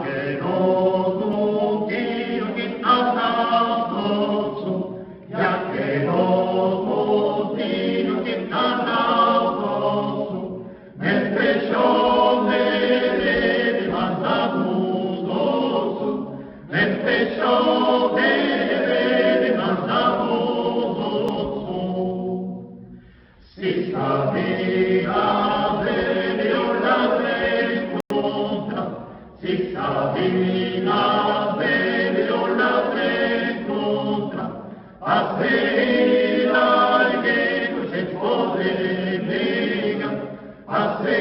que no quiero que tanto, ya que no quiero que tanto, nel pescione de mandamudoso, nel pescione de mandamudoso, si sabia de la pregunta, si sabia de la pregunta, así la que no se puede negar, así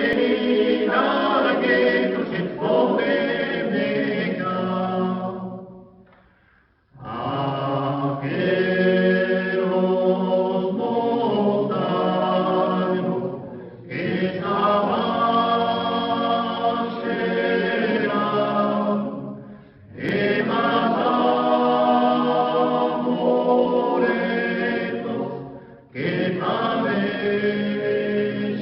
la que no se puede negar. Aquellos montaños que estaban llenos de más amoretos que también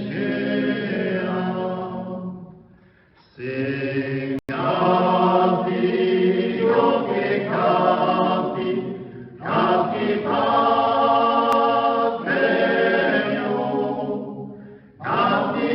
llegan. Canti, yo que canti, canti Padre, canti